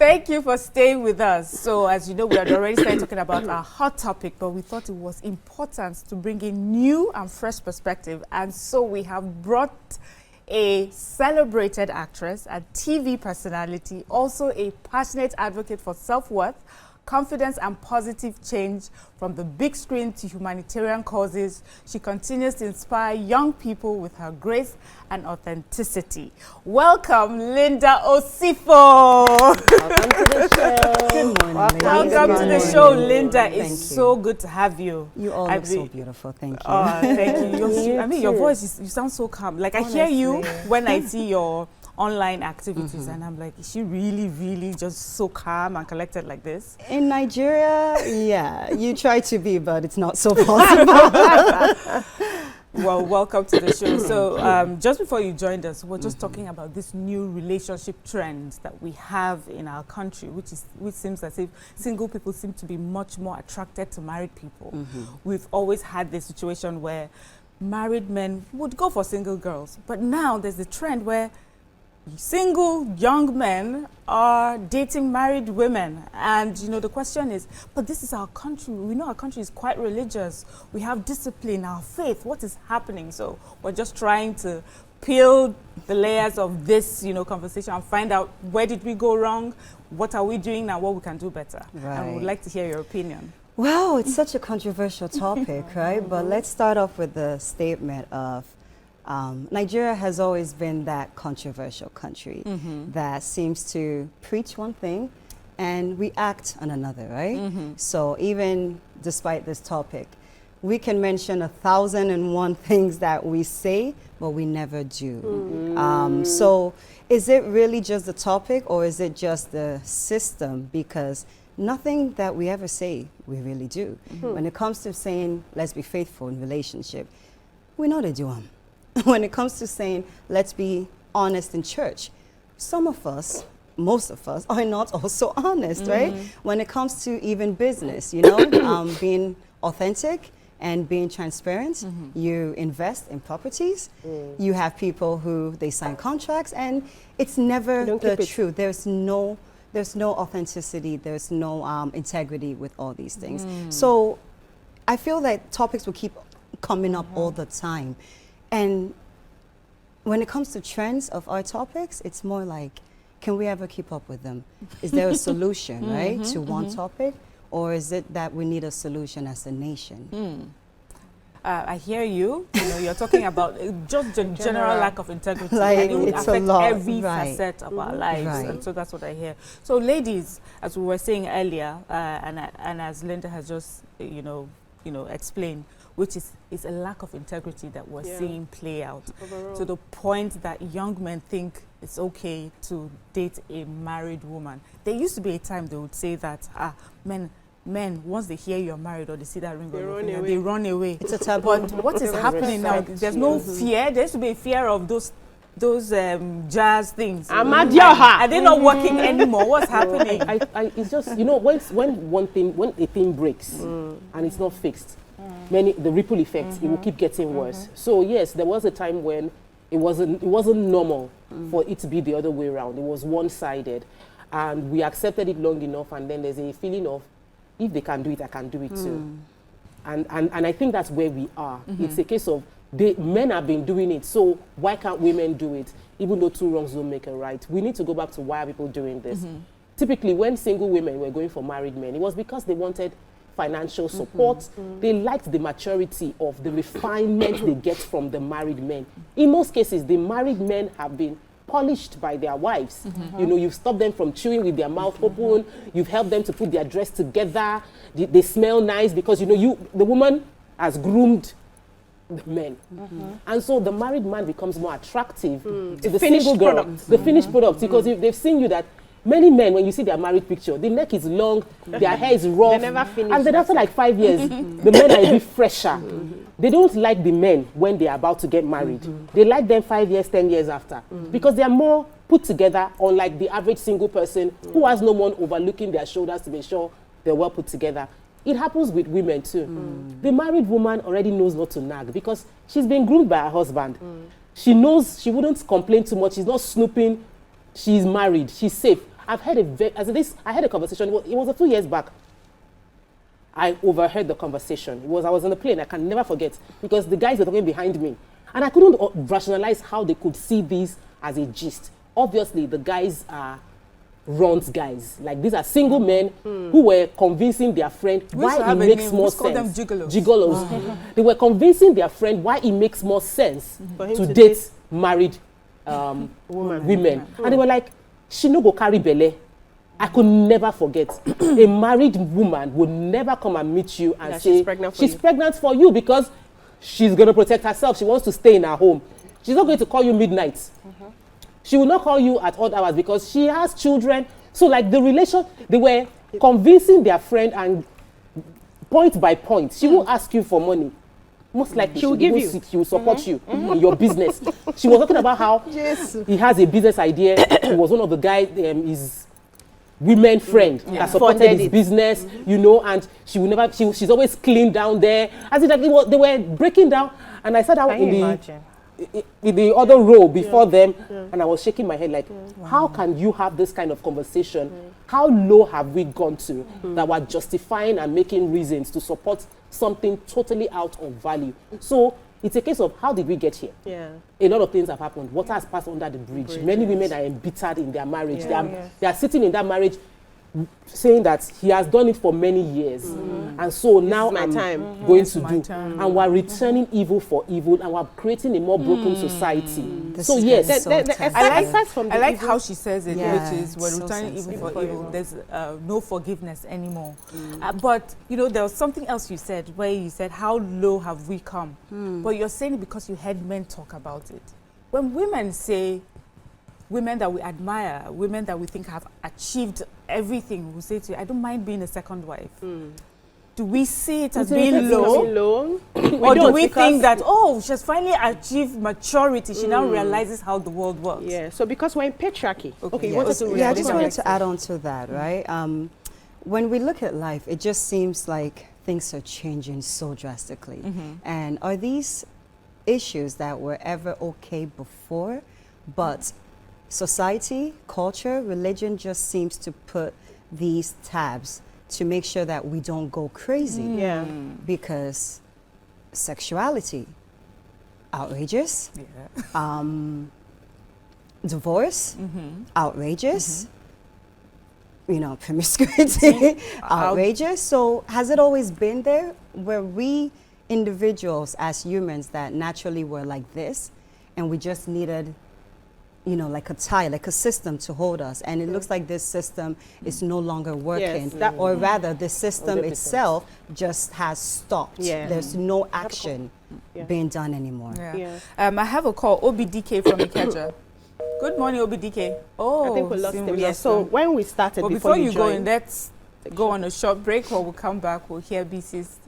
Thank you for staying with us. So, as you know, we had already started talking about our hot topic, but we thought it was important to bring a new and fresh perspective. And so we have brought a celebrated actress, a TV personality, also a passionate advocate for self-worth, confidence and positive change from the big screen to humanitarian causes. She continues to inspire young people with her grace and authenticity. Welcome, Linda Osifo. Welcome to the show. Good morning. Welcome to the show, Linda. It's so good to have you. You all look so beautiful. Thank you. Thank you. I mean, your voice, you sound so calm. Like, honestly, I hear you when I see your online activities, and I'm like, is she really, really just so calm and collected like this? In Nigeria, yeah, you try to be, but it's not so possible. Well, welcome to the show. So, just before you joined us, we're just talking about this new relationship trend that we have in our country, which seems as if single people seem to be much more attracted to married people. We've always had this situation where married men would go for single girls, but now there's a trend where single young men are dating married women. And you know, the question is, but this is our country. We know our country is quite religious. We have discipline, our faith. What is happening? So we're just trying to peel the layers of this, you know, conversation and find out where did we go wrong, what are we doing now, what we can do better. Right. And we'd like to hear your opinion. Well, it's such a controversial topic, right? But let's start off with the statement of Nigeria has always been that controversial country that seems to preach one thing and react on another, right? So even despite this topic, we can mention 1,001 things that we say, but we never do. So is it really just the topic, or is it just the system? Because nothing that we ever say, we really do. When it comes to saying, let's be faithful in relationship, we know they do them. When it comes to saying, let's be honest in church, some of us, most of us, are not also honest, right? When it comes to even business, you know, being authentic and being transparent, you invest in properties, you have people who, they sign contracts, and it's never the truth. There's no authenticity, there's no integrity with all these things. So I feel that topics will keep coming up all the time. And when it comes to trends of our topics, it's more like, can we ever keep up with them? Is there a solution, right, to one topic? Or is it that we need a solution as a nation? I hear you. You know, you're talking about just the general lack of integrity. Like, and it would it's affect a lot. every facet of our lives. And so that's what I hear. So ladies, as we were saying earlier, and as Linda has just, you know, explained, which is a lack of integrity that we're seeing play out overall, to the point that young men think it's okay to date a married woman. There used to be a time they would say that men, once they hear you're married or they see that ring on your finger, they run away. It's a taboo. But what is happening now? There's no fear. There used to be a fear of those jazz things. Are they not working anymore? What's happening? It's just, you know, when a thing breaks and it's not fixed, the ripple effect, it will keep getting worse. So yes, there was a time when it wasn't normal for it to be the other way around. It was one-sided, and we accepted it long enough, and then there's a feeling of, if they can do it, I can do it too. And I think that's where we are. It's a case of men have been doing it, so why can't women do it? Even though two wrongs don't make a right. We need to go back to why are people doing this. Typically, when single women were going for married men, it was because they wanted financial support. They liked the maturity of the refinement they get from the married men. In most cases, the married men have been polished by their wives. You know, you've stopped them from chewing with their mouth open. You've helped them to put their dress together. They smell nice because, you know, the woman has groomed the men. And so the married man becomes more attractive to the single girl. The finished product. Because if they've seen you that many men, when you see their married picture, the neck is long, their hair is rough. They never finish. And then after like 5 years, the men are a bit fresher. They don't like the men when they are about to get married. They like them 5 years, 10 years after. Because they are more put together, unlike the average single person who has no one overlooking their shoulders to make sure they're well put together. It happens with women too. The married woman already knows not to nag because she's been groomed by her husband. She knows she wouldn't complain too much. She's not snooping. She's married. She's safe. I've heard I had a conversation. It was a few years back. I overheard the conversation. I was on the plane. I can never forget because the guys were talking behind me, and I couldn't rationalize how they could see this as a gist. Obviously, the guys are runs guys. Like these are single men who were convincing their friend why it makes more sense. Them gigolos. Gigolos. They were convincing their friend why it makes more sense to date married women. And they were like, she no go carry belle. I could never forget. A married woman would never come and meet you and say she's pregnant for you because she's going to protect herself. She wants to stay in her home. She's not going to call you midnight. She will not call you at odd hours because she has children. So like the relation, they were convincing their friend and point by point. She won't ask you for money. Most likely she will give you. She will support you in your business. She was talking about how he has a business idea. He was one of the guys, his women friend that supported his business, you know, and she will never, she's always clean down there. As it, like, they were breaking down, and I sat out in the other row before them, and I was shaking my head like, how can you have this kind of conversation? How low have we gone to that we're justifying and making reasons to support something totally out of value? So it's a case of how did we get here? A lot of things have happened. Water has passed under the bridge. Many women are embittered in their marriage. They are sitting in that marriage saying that he has done it for many years, and so now I'm going to do, and we're returning evil for evil, and we're creating a more broken society. So yes, I like how she says it, which is we're returning evil for evil. There's no forgiveness anymore. But you know, there was something else you said where you said, how low have we come? But you're saying it because you heard men talk about it. When women say, women that we admire, women that we think have achieved everything, we say to you, I don't mind being a second wife. Do we see it as being low? Or do we think that, oh, she's finally achieved maturity, she now realizes how the world works? Yeah, so because we're in patriarchy. I just wanted to add on to that, right? When we look at life, it just seems like things are changing so drastically. And are these issues that were ever okay before, but society, culture, religion just seems to put these tabs to make sure that we don't go crazy. Because sexuality, outrageous. Divorce, outrageous. You know, promiscuity, outrageous. So has it always been there? Were we individuals as humans that naturally were like this, and we just needed, you know, like a tie, like a system to hold us, and it looks like this system is no longer working, or rather the system 100%. Itself just has stopped. There's no action being done anymore. I have a call, OBDK from Ikeja. Good morning, OBDK. Oh, I think we lost him. So when we started, but before you go in, let's go on a short break. When we come back, we'll hear Beecee's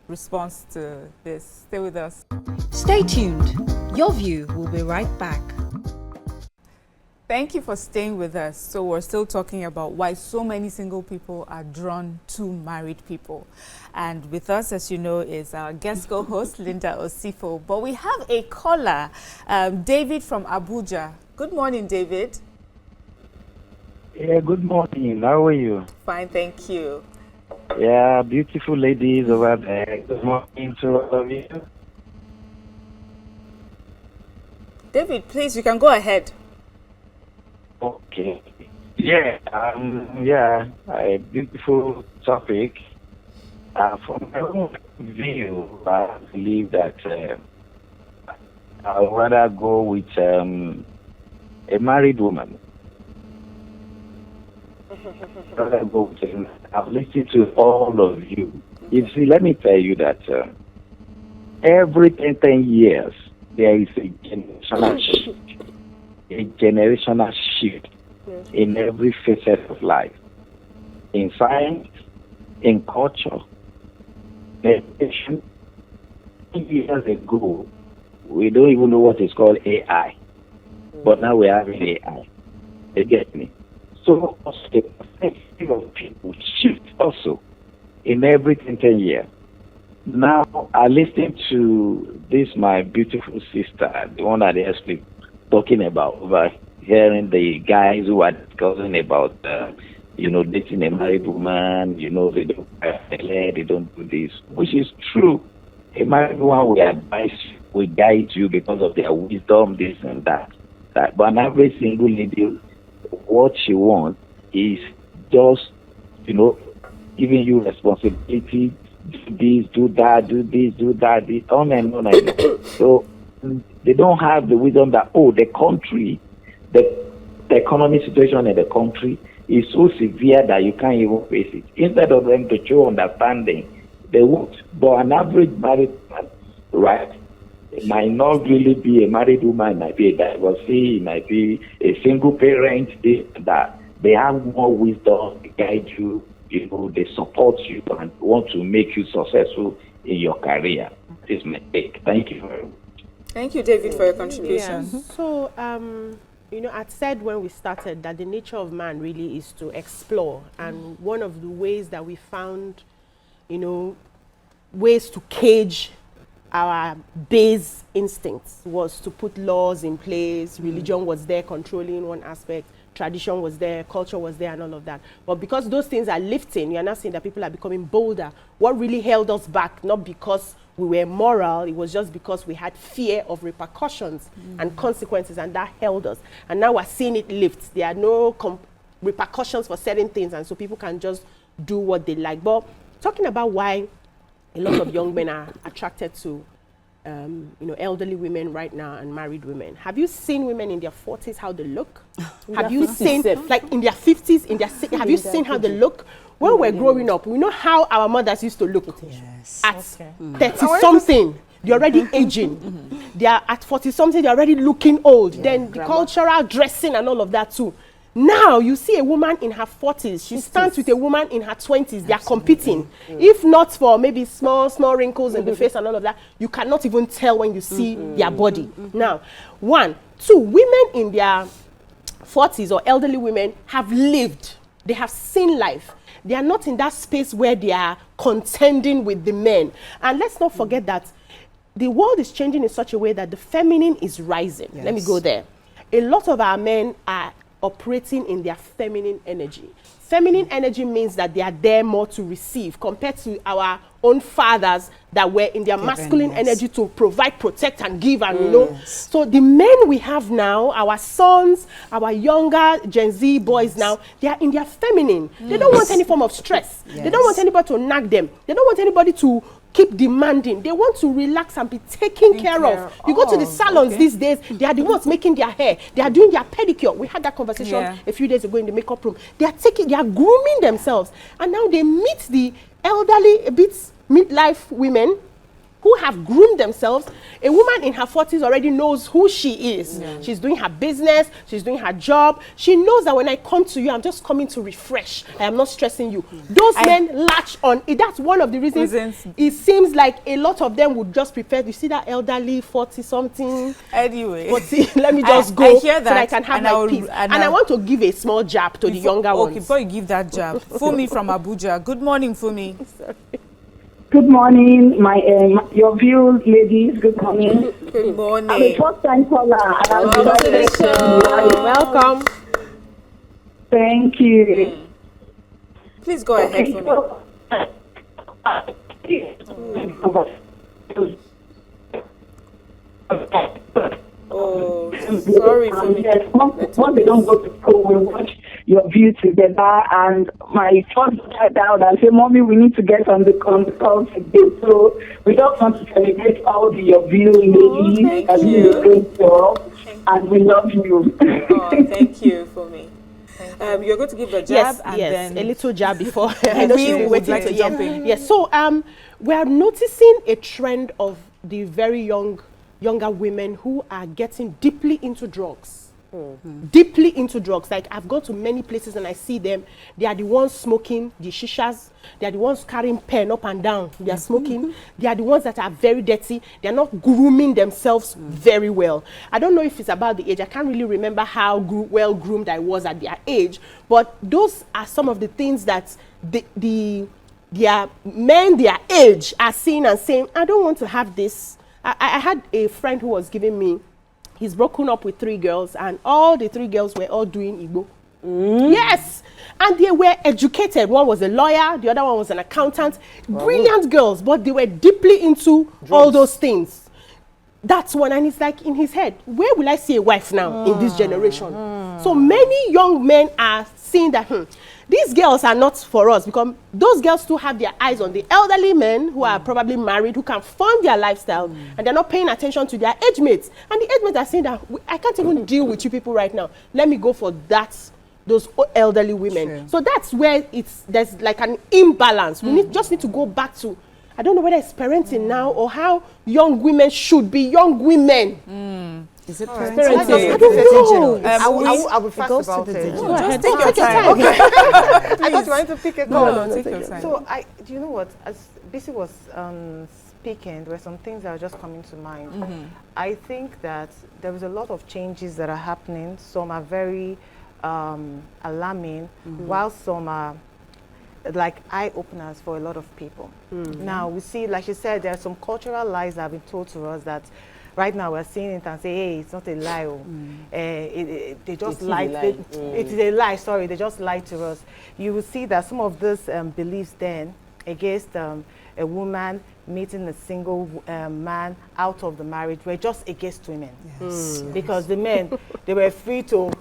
response to this. Stay with us. Stay tuned. Your View will be right back. Thank you for staying with us. So we're still talking about why so many single people are drawn to married people. And with us, as you know, is our guest co-host, Linda Osifo. But we have a caller, David from Abuja. Good morning, David. Yeah, good morning. How are you? Fine, thank you. Yeah, beautiful ladies over there. Good morning to all of you. David, please, you can go ahead. Okay. Yeah, a beautiful topic. From my own view, I believe that I would rather go with a married woman. I've listened to all of you. You see, let me tell you that every 10 years, there is a generational shift. A generational shift in every facet of life, in science, in culture, education. Years ago, we don't even know what is called AI, but now we have AI. You get me? So the perspective of people shift also in every 10 years. Now, I listened to this, my beautiful sister, the one that they speak, talking about over hearing the guys who are discussing about, dating a married woman, they don't they don't do this, which is true. A married woman will advise, will guide you because of their wisdom, this and that. But an average single lady, what she wants is just, giving you responsibility, do this, do that, do this, do that, this, on and on and on. So they don't have the wisdom that, the country, the economic situation in the country is so severe that you can't even face it. Instead of them to show understanding, they won't. But an average married man, right, it might not really be a married woman, it might be a divorcee, it might be a single parent, this and that. They have more wisdom to guide you, they support you and want to make you successful in your career. This is my take. Thank you very much. Thank you, David, for your contribution. Yeah. So, I said when we started that the nature of man really is to explore. And one of the ways that we found, ways to cage our base instincts was to put laws in place. Religion was there controlling one aspect. Tradition was there, culture was there, and all of that. But because those things are lifting, you are now seeing that people are becoming bolder. What really held us back, not because we were moral, it was just because we had fear of repercussions and consequences, and that held us. And now we're seeing it lift. There are no repercussions for certain things, and so people can just do what they like. But talking about why a lot of young men are attracted to elderly women right now and married women. Have you seen women in their 40s, how they look? Have you seen, like in their 50s, have you seen how they look? When we're growing up, we know how our mothers used to look. Yes. At 30-something, they're already aging. They are at 40-something, they're already looking old. Then the cultural dressing and all of that too. Now you see a woman in her 40s, she stands with a woman in her 20s, they are competing. If not for maybe small wrinkles in the face and all of that, you cannot even tell when you see their body. Now, 1, 2, women in their 40s or elderly women have lived, they have seen life. They are not in that space where they are contending with the men. And let's not forget that the world is changing in such a way that the feminine is rising. Yes. Let me go there. A lot of our men are operating in their feminine energy. Feminine energy means that they are there more to receive compared to our own fathers that were in their masculine energy to provide, protect, and give, and So the men we have now, our sons, our younger Gen Z boys now, they are in their feminine. They don't want any form of stress. They don't want anybody to nag them. They don't want anybody to keep demanding. They want to relax and be taken care of. You go to the salons these days, they are the ones making their hair. They are doing their pedicure. We had that conversation a few days ago in the makeup room. They are grooming themselves. And now they meet the elderly, a bit midlife women who have groomed themselves. A woman in her 40s already knows who she is. She's doing her business, she's doing her job. She knows that when I come to you, I'm just coming to refresh. I am not stressing you. Those men latch on. That's one of the reasons it seems like a lot of them would just prefer, you see that elderly 40-something. Anyway. 40, let me just go hear that, so that I can have my peace. And I want to give a small jab to the younger ones. Okay, before you give that jab, Fumi from Abuja. Good morning, Fumi. Sorry. Good morning, your views, ladies. Good morning. Good morning. I'm a first-time caller. Welcome. Thank you. Please go ahead, Fumi. Oh, sorry, Fumi. Yes, once they don't go to school, we watch your view together. And my first child out and say, "Mommy, we need to get on the call today." So we just want to celebrate all your view, ladies, and you do a great job. And we love you. Oh, thank you, Fumi. You're going to give a jab and then a little jab before. I know she's waiting to jump in. Yes, so we are noticing a trend of the very younger women who are getting deeply into drugs. Deeply into drugs. Like, I've gone to many places and I see them. They are the ones smoking the shishas. They are the ones carrying pen up and down. They are smoking. They are the ones that are very dirty. They are not grooming themselves very well. I don't know if it's about the age. I can't really remember how well groomed I was at their age. But those are some of the things that their men their age are seeing and saying, I don't want to have this. I had a friend who was giving me he's broken up with 3 girls, and all the 3 girls were all doing Igbo. Yes, and they were educated. One was a lawyer, the other one was an accountant. Brilliant girls, but they were deeply into all those things. That's one, and it's like in his head, where will I see a wife now in this generation? So many young men are seeing that these girls are not for us, because those girls too have their eyes on the elderly men who are probably married, who can fund their lifestyle, and they're not paying attention to their age mates. And the age mates are saying that I can't even deal with you people right now. Let me go for those elderly women. True. So that's where there's like an imbalance. We just need to go back to, I don't know whether it's parenting now or how young women should be young women. Is it Right. parenting? I don't know. I'll be fast goes to about the it. digital. Go ahead, Take your take your time. time. I thought you wanted to pick a No, call. no, take your time. So do you know what? As Beecee was speaking, there were some things that were just coming to mind. I think that there is a lot of changes that are happening. Some are very alarming, while some are like eye-openers for a lot of people. Now we see, like you said, there are some cultural lies that have been told to us that right now we're seeing it and say, hey, it's not a lie. They just lied. It is a lie, sorry, they just lied to us. You will see that some of these beliefs then against a woman meeting a single man out of the marriage were just against women. Because the men, they were free to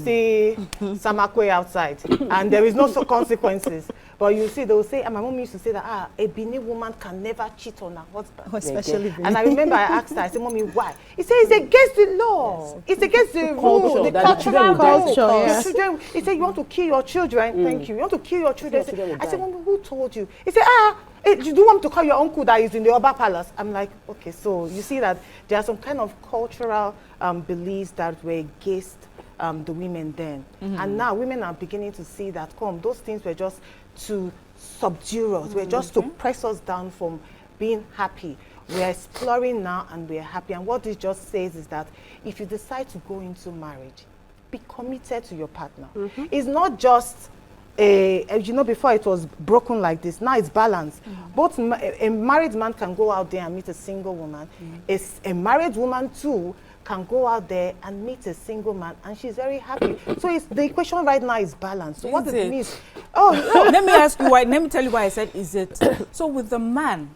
see Samakwe outside and there is no consequences. But you see, they will say, and my mom used to say that, a Benin woman can never cheat on her husband. Especially And I remember I asked her, I said, Mommy, why? He said, it's against the law. It's against the rule, the cultural culture. rule. Yes. Your children, he said, you want to kill your children? Thank you. You want to kill your children? I said, Mommy, who told you? He said, do you want to call your uncle that is in the Oba Palace? I'm like, okay, so you see that there are some kind of cultural beliefs that were against the women then. And now women are beginning to see that, those things were just to subdue us, were just to press us down from being happy. We're exploring now and we're happy. And what this just says is that if you decide to go into marriage, be committed to your partner. It's not just before it was broken like this. Now it's balanced. Both a married man can go out there and meet a single woman. A married woman too can go out there and meet a single man, and she's very happy. So the equation right now is balanced. So what it means? Let me ask you why. Let me tell you why I said is it. So with the man,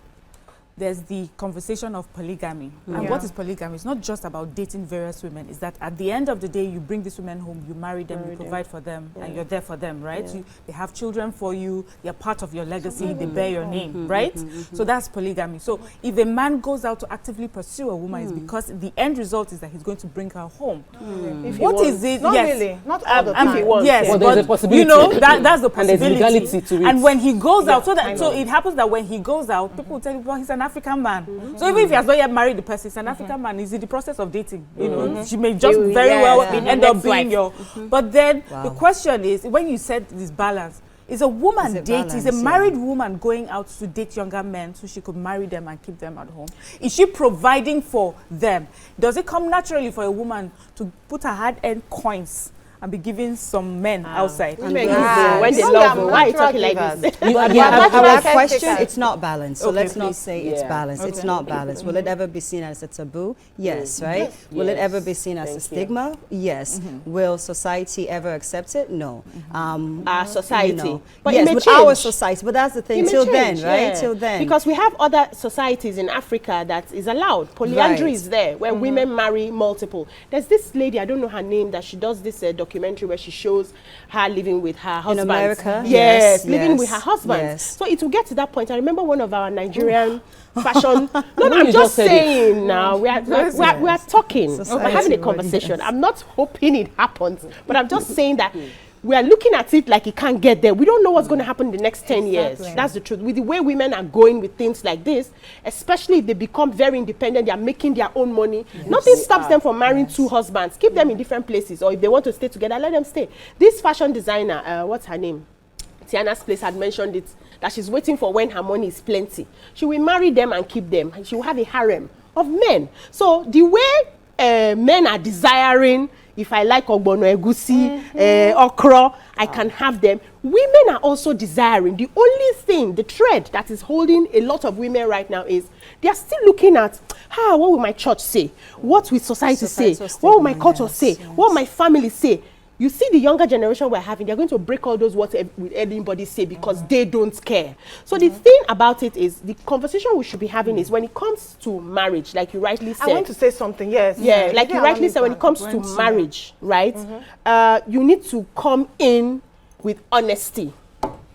there's the conversation of polygamy. And what is polygamy? It's not just about dating various women. It's that at the end of the day, you bring these women home, you marry them, you provide for them, and you're there for them, right? They have children for you, they're part of your legacy, they bear your name, right? So that's polygamy. So if a man goes out to actively pursue a woman, it's because the end result is that he's going to bring her home. What is it? Not really. Not all the time. If he wants, yes, but there's a possibility. you know, that's the possibility. And there's legality to it. And when he goes out, so it happens that when he goes out, people will tell you, well, he's an African man. So even if he has not yet married the person, he's an African man, he's in the process of dating. You know, she may just very well end up being your. But then the question is, when you said this balance, is a woman is a married woman going out to date younger men so she could marry them and keep them at home? Is she providing for them? Does it come naturally for a woman to put her hard-earned coins and be giving some men outside? When they love you, why are you talking like this? Our question, it's not balanced. So Okay, let's not please. say it's balanced. It's not balanced. Will it ever be seen as a taboo? Yes, right? Will it ever be seen as a stigma? Yes. Will society ever accept it? No. Our society. But it yes, may with change. our society. But that's the thing. It may Till change, then, right? yeah. Till then. Because we have other societies in Africa that is allowed. Polyandry Right. is there, where women marry multiple. There's this lady, I don't know her name, that she does this documentary where she shows her living with her husband. In America? Yes, living yes, with her husband. yes. So it will get to that point. I remember one of our Nigerian fashion. No, You I'm just just said saying now. We are talking. We're Society having a really conversation. I'm not hoping it happens, but I'm just saying that we are looking at it like it can't get there. We don't know what's going to happen in the next 10 years. That's the truth. With the way women are going with things like this, especially if they become very independent, they are making their own money. Nothing stops them from marrying two husbands. Keep them in different places, or if they want to stay together, let them stay. This fashion designer, what's her name? Tiana's Place had mentioned it, that she's waiting for when her money is plenty. She will marry them and keep them. And she will have a harem of men. So the way men are desiring, if I like ogbono egusi, okra, I can have them. women are also desiring. The only thing, the thread that is holding a lot of women right now is they are still looking at, what will my church say? What will society say? What will my culture say? What will my family say? You see the younger generation we're having, they're going to break all those what will anybody say because they don't care. So the thing about it is, the conversation we should be having is when it comes to marriage, like you rightly said. I want to say something, yes. Yeah, like you rightly said, when it comes to marriage, right? You need to come in with honesty.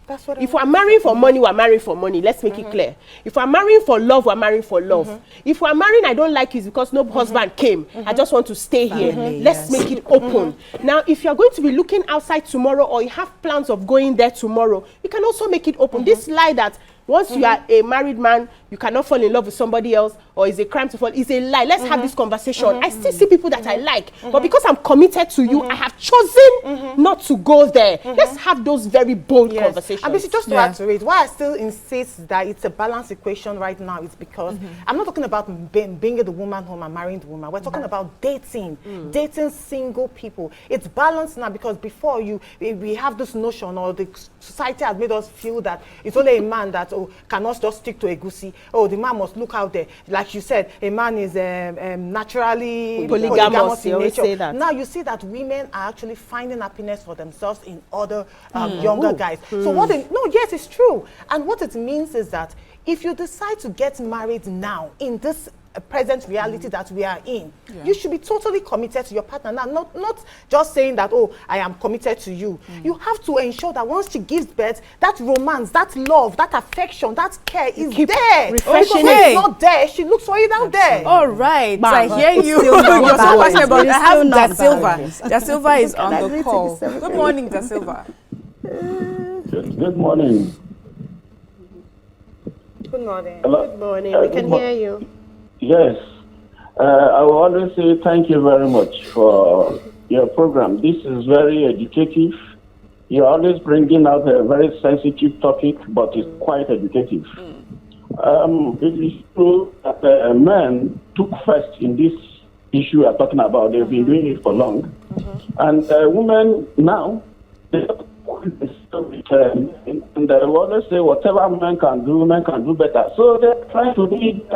That's what if we're marrying for money, we're marrying for money. Let's make it clear. If we're marrying for love, we're marrying for love. If we're marrying, I don't like you because no husband came. I just want to stay here. Let's make it open. Now, if you're going to be looking outside tomorrow or you have plans of going there tomorrow, you can also make it open. This lie that once you are a married man, you cannot fall in love with somebody else, or is a crime to fall, is a lie. Let's have this conversation. I still see people that I like, but because I'm committed to you, I have chosen not to go there. Let's have those very bold conversations. And just to add to it, why I still insist that it's a balanced equation right now is because I'm not talking about bringing the woman home and marrying the woman. We're talking about dating, dating single people. It's balanced now because before we have this notion, or the society has made us feel that it's only a man that cannot just stick to a goosey. Oh, the man must look out there. Like you said, a man is naturally polygamous in nature. Say that. Now you see that women are actually finding happiness for themselves in other younger guys. So yes, it's true. And what it means is that if you decide to get married now in this present reality that we are in, you should be totally committed to your partner. Now, not just saying that, oh, I am committed to you. You have to ensure that once she gives birth, that romance, that love, that affection, that care is there. Refreshing because it's not there, she looks for it out there. All right, I hear you. You're so passionate about it. I have Da Silva. Da Silva is on the call. Good morning, Da Silva. Good morning. Good morning. Hello? Good morning. We can hear you. Yes. I will always say thank you very much for your program. This is very educative. You're always bringing out a very sensitive topic, but it's quite educative. It is true that men took first in this issue we're talking about. They've been doing it for long. And women now, they and they always say whatever men can do better. So they're trying to do it.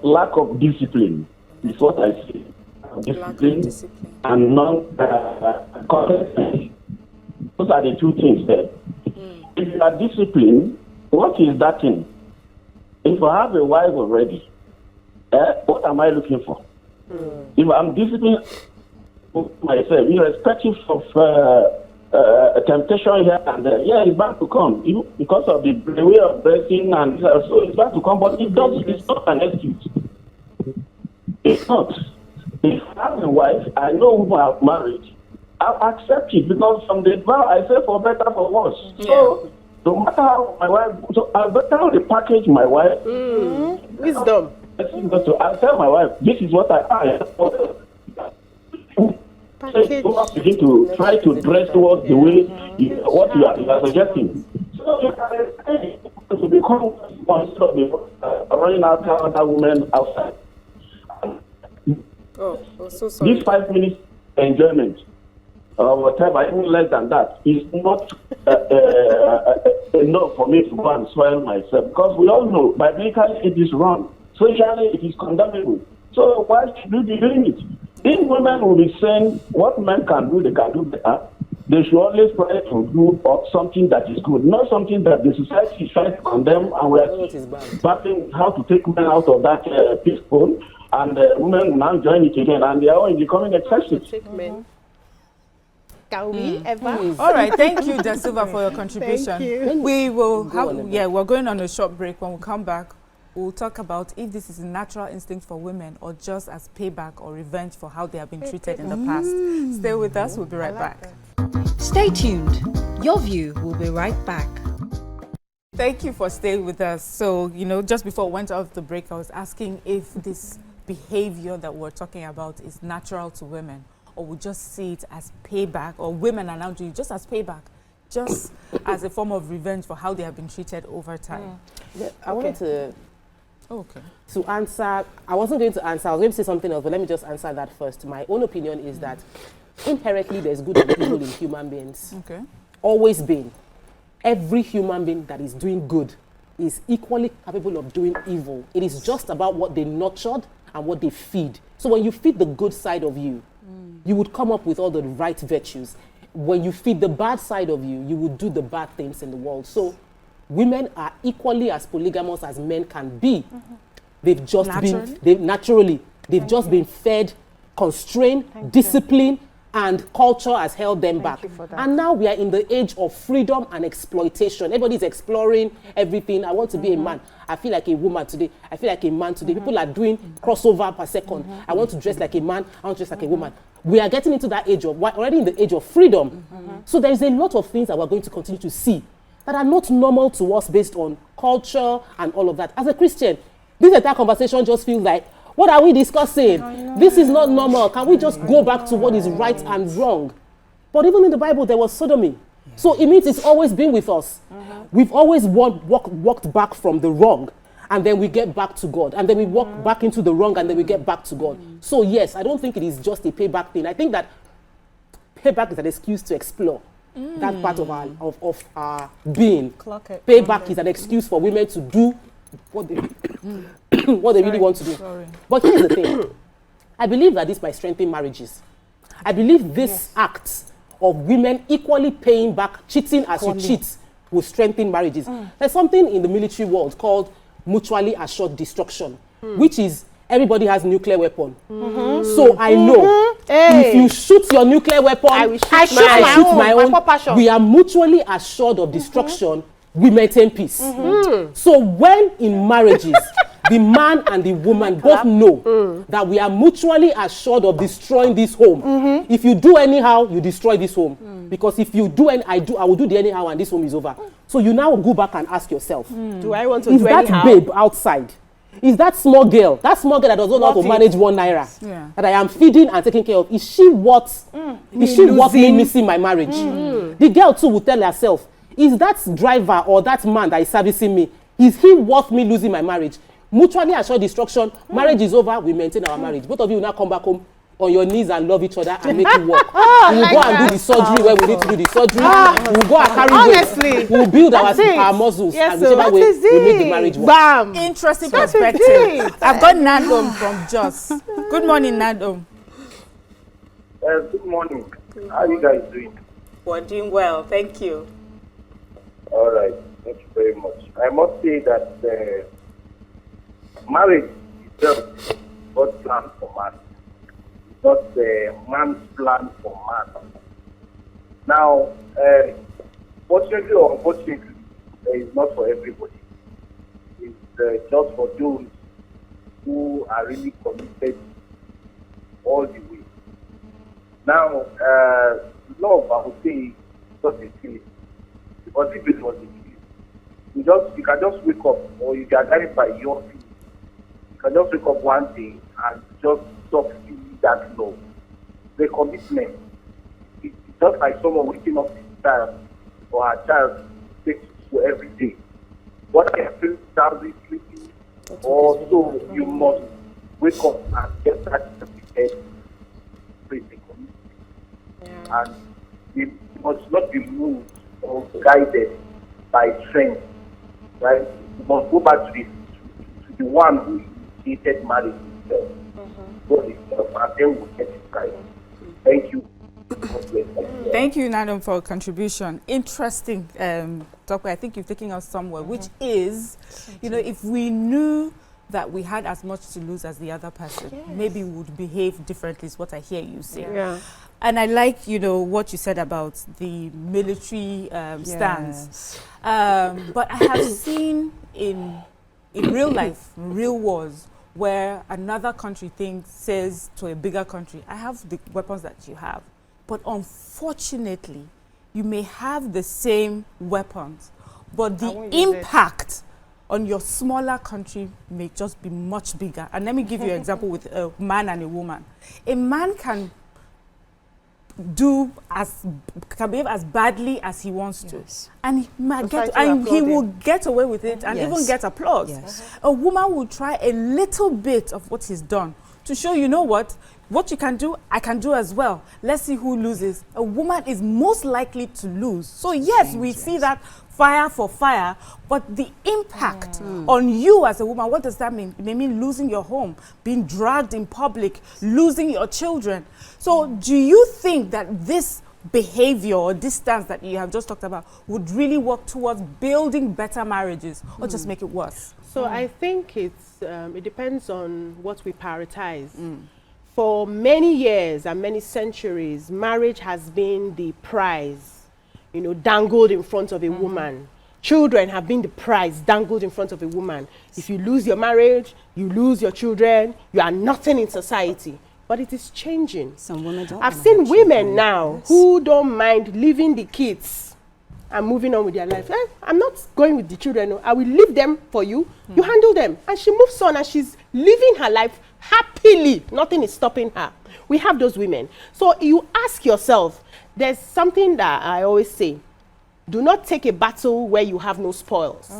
Lack of discipline is what I see. Discipline and non-competence. Those are the two things there. If you are disciplined, what is that thing? If I have a wife already, what am I looking for? If I'm disciplining myself, irrespective of temptation here and there, it's bound to come. Because of the way of dressing, and so it's bound to come, but it's not an excuse. It's not. If I have a wife, I know who I have married, I'll accept it because from the vow I say for better, for worse. So no matter how my wife, so I better repackage my wife. Wisdom. I'll tell my wife, this is what I begin to try to dress towards the way what you are suggesting. So to become one stop running after other women outside. So sorry. This 5 minutes enjoyment, whatever, even less than that, is not enough for me to go and spoil myself. Because we all know, biblically, it is wrong. Socially, it is condemnable. So why should we be doing it? If women will be saying what men can do, they can do better, they should always try to do something that is good, not something that the society is trying to condemn, and we are battling how to take men out of that pitfall, and women will now join it again, and they are all becoming excessive. Can we ever? All right, thank you, Da Silva, for your contribution. Thank you. We will we're going on a short break. When we come back, we'll talk about if this is a natural instinct for women or just as payback or revenge for how they have been treated in the past. Stay with us. We'll be right back. Stay tuned. Your View will be right back. Thank you for staying with us. So, just before we went off the break, I was asking if this behavior that we're talking about is natural to women, or we just see it as payback, or women are now doing it just as payback, just as a form of revenge for how they have been treated over time. I wanted to Okay. To answer, I wasn't going to answer, I was going to say something else, but let me just answer that first. My own opinion is that inherently there's good and evil in human beings. Okay. Always been. Every human being that is doing good is equally capable of doing evil. It is just about what they nurtured and what they feed. So when you feed the good side of you, you would come up with all the right virtues. When you feed the bad side of you, you would do the bad things in the world. So women are equally as polygamous as men can be. They've just they've just been fed, constrained, discipline, and culture has held them back. And now we are in the age of freedom and exploitation. Everybody's exploring everything. I want to be a man. I feel like a woman today. I feel like a man today. People are doing crossover per second. I want to dress like a man. I want to dress like a woman. We are getting into that age of, we're already in the age of freedom. So there is a lot of things that we're going to continue to see that are not normal to us based on culture and all of that. As a Christian, this entire conversation just feels like, what are we discussing? This is not normal. Can we just go back to what is right and wrong? But even in the Bible, there was sodomy. So it means it's always been with us. We've always walked back from the wrong, and then we get back to God. And then we walk back into the wrong, and then we get back to God. So yes, I don't think it is just a payback thing. I think that payback is an excuse to explore that part of our being. Payback is an excuse for women to do what they what they really want to do. But here's the thing. I believe that this might strengthen marriages. I believe this act of women equally paying back, cheating as you cheat, will strengthen marriages. There's something in the military world called mutually assured destruction, which is everybody has nuclear weapon. So I know if you shoot your nuclear weapon, I shoot my own. We are mutually assured of destruction. We maintain peace. So when in marriages, the man and the woman both know that we are mutually assured of destroying this home. If you do anyhow, you destroy this home. Because if you do I will do the anyhow and this home is over. So you now go back and ask yourself, do I want to is do that anyhow? babe outside? Is that small girl that does not know how to manage 1 naira that I am feeding and taking care of, is she worth me missing my marriage? The girl too will tell herself, is that driver or that man that is servicing me, is he worth me losing my marriage? Mutually assured destruction. Marriage is over, we maintain our marriage. Both of you will now come back home on your knees and love each other and make it work. We will go and do the surgery where we need to do the surgery. We will go and carry weight. We will build our muscles, and whichever way we make the marriage work. Bam! Interesting perspective. I've got Nadom from Jos. Good morning, Nadom. Good morning. How are you guys doing? We're doing well, thank you. All right. Thank you very much. I must say that marriage is just God's plan for man. It's not man's plan for man. Now, fortunately or unfortunately, it's not for everybody. It's just for those who are really committed all the way. Now, love, I would say, is just a feeling. Because if it was a feeling, you can just wake up, or you can guide by your feeling. You can just wake up one day and just stop feeling that love. The commitment. It's just like someone waking up his child or her child takes to school every day. What can feel soundly sleepy, or so you must wake up and get that prepared. So it's a commitment. And you must not be moved or guided by trend, right? You must go back to the one who initiated marriage himself, God himself, and then we'll get it right. Thank you. Thank you, Nadom, for a contribution. Interesting topic. I think you're taking us somewhere, which is, you know, if we knew that we had as much to lose as the other person, maybe we would behave differently, is what I hear you say. Yeah. And I like, you know, what you said about the military stance. But I have seen in real life, real wars, where another country says to a bigger country, I have the weapons that you have. But unfortunately, you may have the same weapons, but the impact on your smaller country may just be much bigger. And let me give you an example with a man and a woman. A man can behave as badly as he wants to, and he might Society will get away with it and even get applause. A woman will try a little bit of what he's done to show, you know what you can do, I can do as well. Let's see who loses. A woman is most likely to lose. So yes, we see that fire for fire, but the impact on you as a woman, what does that mean? It may mean losing your home, being dragged in public, losing your children. So do you think that this behavior or this stance that you have just talked about would really work towards building better marriages or just make it worse? So I think it depends on what we prioritize. For many years and many centuries, marriage has been the prize, dangled in front of a woman. Children have been the prize dangled in front of a woman. If you lose your marriage, you lose your children, you are nothing in society. But it is changing. Some women don't. I've seen women now who don't mind leaving the kids and moving on with their life. I'm not going with the children. I will leave them for you. You handle them. And she moves on and she's living her life happily. Nothing is stopping her. We have those women. So you ask yourself, there's something that I always say, do not take a battle where you have no spoils.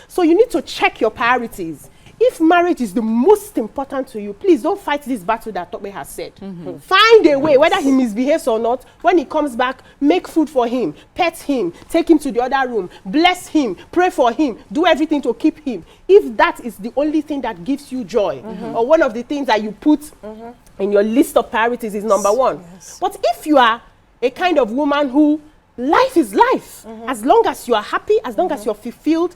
So you need to check your priorities. If marriage is the most important to you, please don't fight this battle that Tope has said. Find a way, whether he misbehaves or not. When he comes back, make food for him, pet him, take him to the other room, bless him, pray for him, do everything to keep him. If that is the only thing that gives you joy, or one of the things that you put in your list of priorities is number one. But if you are a kind of woman who life is life, as long as you are happy, as long as you're fulfilled,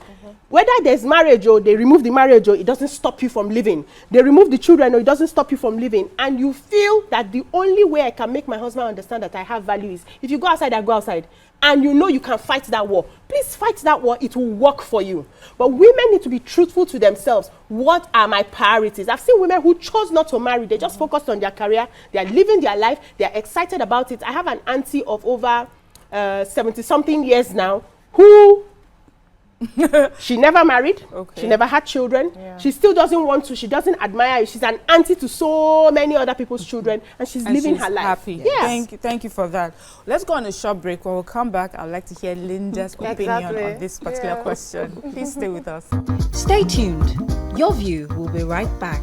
whether there's marriage or they remove the marriage or it doesn't stop you from living, they remove the children or it doesn't stop you from living, and you feel that the only way I can make my husband understand that I have value is if you go outside, I go outside, and you know you can fight that war, please fight that war. It will work for you. But women need to be truthful to themselves. What are my priorities? I've seen women who chose not to marry. They just focused on their career. They are living their life. They are excited about it. I have an auntie of over 70-something years now who she never married, she never had children, she still doesn't want to, she doesn't admire it. She's an auntie to so many other people's children, and she's living her life happy. Yes. Thank you for that. Let's go on a short break. When we'll come back, I'd like to hear Linda's opinion on this particular question. Please stay with us. Stay tuned. Your View will be right back.